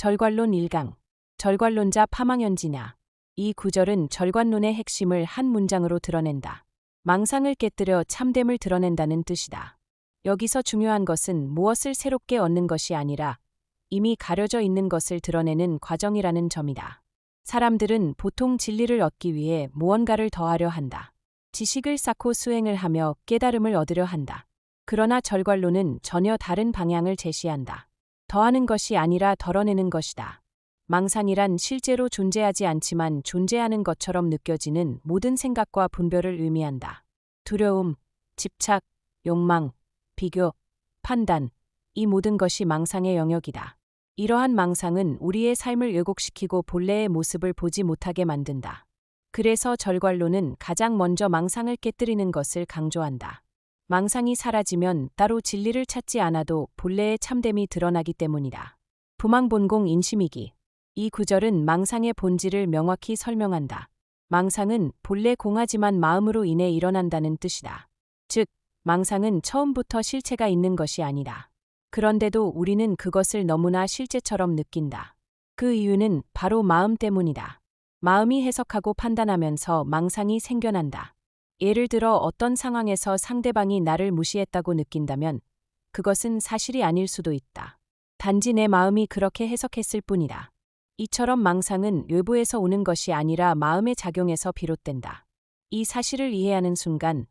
절관론 1강. 절관론자 파망현지냐. 이 구절은 절관론의 핵심을 한 문장으로 드러낸다. 망상을 깨뜨려 참됨을 드러낸다는 뜻이다. 여기서 중요한 것은 무엇을 새롭게 얻는 것이 아니라 이미 가려져 있는 것을 드러내는 과정이라는 점이다. 사람들은 보통 진리를 얻기 위해 무언가를 더하려 한다. 지식을 쌓고 수행을 하며 깨달음을 얻으려 한다. 그러나 절관론은 전혀 다른 방향을 제시한다. 더하는 것이 아니라 덜어내는 것이다. 망상이란 실제로 존재하지 않지만 존재하는 것처럼 느껴지는 모든 생각과 분별을 의미한다. 두려움, 집착, 욕망, 비교, 판단, 이 모든 것이 망상의 영역이다. 이러한 망상은 우리의 삶을 왜곡시키고 본래의 모습을 보지 못하게 만든다. 그래서 절관론은 가장 먼저 망상을 깨뜨리는 것을 강조한다. 망상이 사라지면 따로 진리를 찾지 않아도 본래의 참됨이 드러나기 때문이다. 부망본공 인심이기. 이 구절은 망상의 본질을 명확히 설명한다. 망상은 본래 공하지만 마음으로 인해 일어난다는 뜻이다. 즉, 망상은 처음부터 실체가 있는 것이 아니다. 그런데도 우리는 그것을 너무나 실체처럼 느낀다. 그 이유는 바로 마음 때문이다. 마음이 해석하고 판단하면서 망상이 생겨난다. 예를 들어 어떤 상황에서 상대방이 나를 무시했다고 느낀다면 그것은 사실이 아닐 수도 있다. 단지 내 마음이 그렇게 해석했을 뿐이다. 이처럼 망상은 외부에서 오는 것이 아니라 마음의 작용에서 비롯된다. 이 사실을 이해하는 순간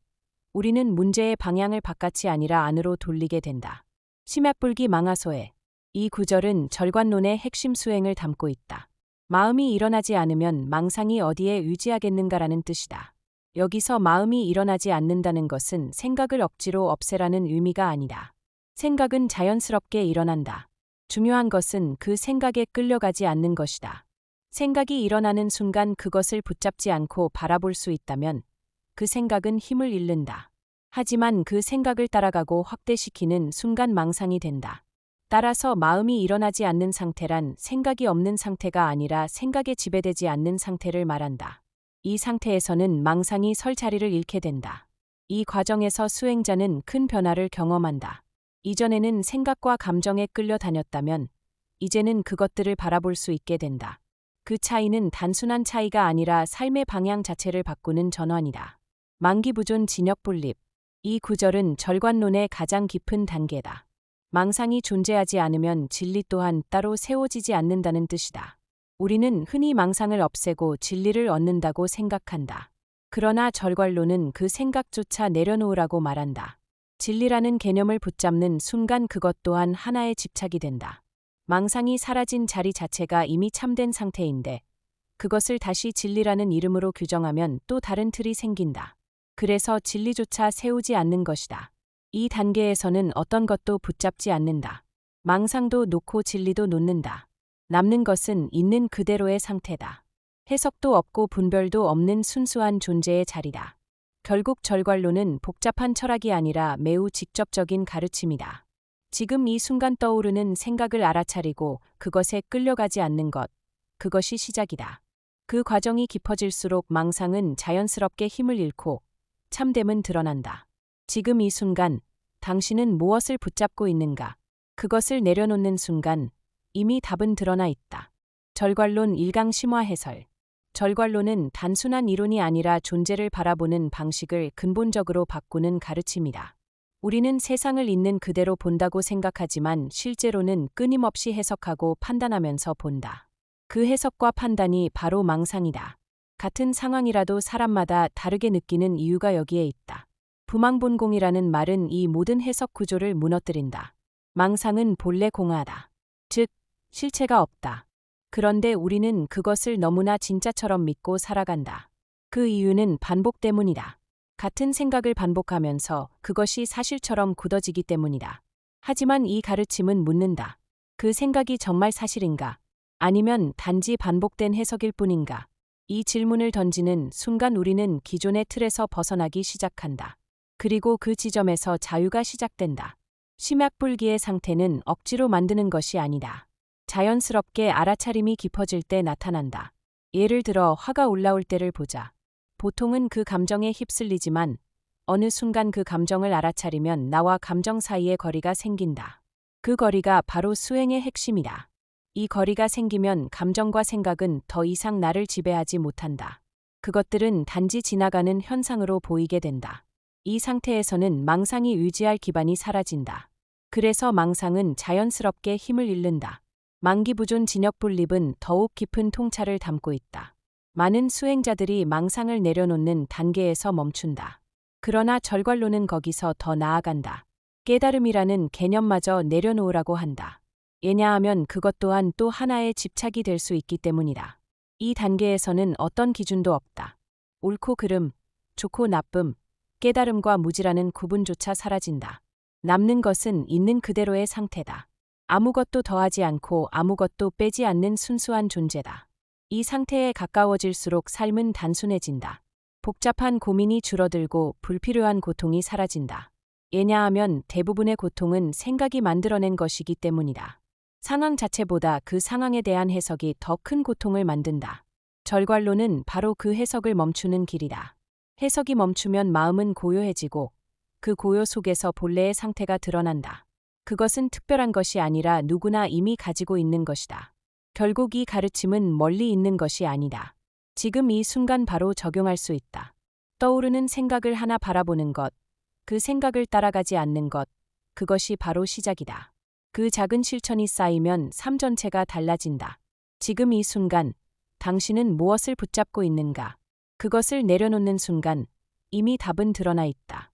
우리는 문제의 방향을 바깥이 아니라 안으로 돌리게 된다. 심약불기 망하소에. 이 구절은 절관론의 핵심 수행을 담고 있다. 마음이 일어나지 않으면 망상이 어디에 유지하겠는가라는 뜻이다. 여기서 마음이 일어나지 않는다는 것은 생각을 억지로 없애라는 의미가 아니다. 생각은 자연스럽게 일어난다. 중요한 것은 그 생각에 끌려가지 않는 것이다. 생각이 일어나는 순간 그것을 붙잡지 않고 바라볼 수 있다면 그 생각은 힘을 잃는다. 하지만 그 생각을 따라가고 확대시키는 순간 망상이 된다. 따라서 마음이 일어나지 않는 상태란 생각이 없는 상태가 아니라 생각에 지배되지 않는 상태를 말한다. 이 상태에서는 망상이 설 자리를 잃게 된다. 이 과정에서 수행자는 큰 변화를 경험한다. 이전에는 생각과 감정에 끌려다녔다면 이제는 그것들을 바라볼 수 있게 된다. 그 차이는 단순한 차이가 아니라 삶의 방향 자체를 바꾸는 전환이다. 망기부존 진역분립. 이 구절은 절관론의 가장 깊은 단계다. 망상이 존재하지 않으면 진리 또한 따로 세워지지 않는다는 뜻이다. 우리는 흔히 망상을 없애고 진리를 얻는다고 생각한다. 그러나 절관론은 그 생각조차 내려놓으라고 말한다. 진리라는 개념을 붙잡는 순간 그것 또한 하나의 집착이 된다. 망상이 사라진 자리 자체가 이미 참된 상태인데 그것을 다시 진리라는 이름으로 규정하면 또 다른 틀이 생긴다. 그래서 진리조차 세우지 않는 것이다. 이 단계에서는 어떤 것도 붙잡지 않는다. 망상도 놓고 진리도 놓는다. 남는 것은 있는 그대로의 상태다. 해석도 없고 분별도 없는 순수한 존재의 자리다. 결국 절관론은 복잡한 철학이 아니라 매우 직접적인 가르침이다. 지금 이 순간 떠오르는 생각을 알아차리고 그것에 끌려가지 않는 것, 그것이 시작이다. 그 과정이 깊어질수록 망상은 자연스럽게 힘을 잃고 참됨은 드러난다. 지금 이 순간 당신은 무엇을 붙잡고 있는가? 그것을 내려놓는 순간 이미 답은 드러나 있다. 절관론 1강 심화 해설. 절관론은 단순한 이론이 아니라 존재를 바라보는 방식을 근본적으로 바꾸는 가르침이다. 우리는 세상을 있는 그대로 본다고 생각하지만 실제로는 끊임없이 해석하고 판단하면서 본다. 그 해석과 판단이 바로 망상이다. 같은 상황이라도 사람마다 다르게 느끼는 이유가 여기에 있다. 부망본공이라는 말은 이 모든 해석 구조를 무너뜨린다. 망상은 본래 공하다. 즉, 실체가 없다. 그런데 우리는 그것을 너무나 진짜처럼 믿고 살아간다. 그 이유는 반복 때문이다. 같은 생각을 반복하면서 그것이 사실처럼 굳어지기 때문이다. 하지만 이 가르침은 묻는다. 그 생각이 정말 사실인가? 아니면 단지 반복된 해석일 뿐인가? 이 질문을 던지는 순간 우리는 기존의 틀에서 벗어나기 시작한다. 그리고 그 지점에서 자유가 시작된다. 심약불기의 상태는 억지로 만드는 것이 아니다. 자연스럽게 알아차림이 깊어질 때 나타난다. 예를 들어 화가 올라올 때를 보자. 보통은 그 감정에 휩쓸리지만 어느 순간 그 감정을 알아차리면 나와 감정 사이의 거리가 생긴다. 그 거리가 바로 수행의 핵심이다. 이 거리가 생기면 감정과 생각은 더 이상 나를 지배하지 못한다. 그것들은 단지 지나가는 현상으로 보이게 된다. 이 상태에서는 망상이 유지할 기반이 사라진다. 그래서 망상은 자연스럽게 힘을 잃는다. 만기부존 진역분립은 더욱 깊은 통찰을 담고 있다. 많은 수행자들이 망상을 내려놓는 단계에서 멈춘다. 그러나 절관론은 거기서 더 나아간다. 깨달음이라는 개념마저 내려놓으라고 한다. 왜냐하면 그것 또한 또 하나의 집착이 될 수 있기 때문이다. 이 단계에서는 어떤 기준도 없다. 옳고 그름, 좋고 나쁨, 깨달음과 무지라는 구분조차 사라진다. 남는 것은 있는 그대로의 상태다. 아무것도 더하지 않고 아무것도 빼지 않는 순수한 존재다. 이 상태에 가까워질수록 삶은 단순해진다. 복잡한 고민이 줄어들고 불필요한 고통이 사라진다. 왜냐하면 대부분의 고통은 생각이 만들어낸 것이기 때문이다. 상황 자체보다 그 상황에 대한 해석이 더 큰 고통을 만든다. 절관론은 바로 그 해석을 멈추는 길이다. 해석이 멈추면 마음은 고요해지고 그 고요 속에서 본래의 상태가 드러난다. 그것은 특별한 것이 아니라 누구나 이미 가지고 있는 것이다. 결국 이 가르침은 멀리 있는 것이 아니다. 지금 이 순간 바로 적용할 수 있다. 떠오르는 생각을 하나 바라보는 것, 그 생각을 따라가지 않는 것, 그것이 바로 시작이다. 그 작은 실천이 쌓이면 삶 전체가 달라진다. 지금 이 순간, 당신은 무엇을 붙잡고 있는가? 그것을 내려놓는 순간, 이미 답은 드러나 있다.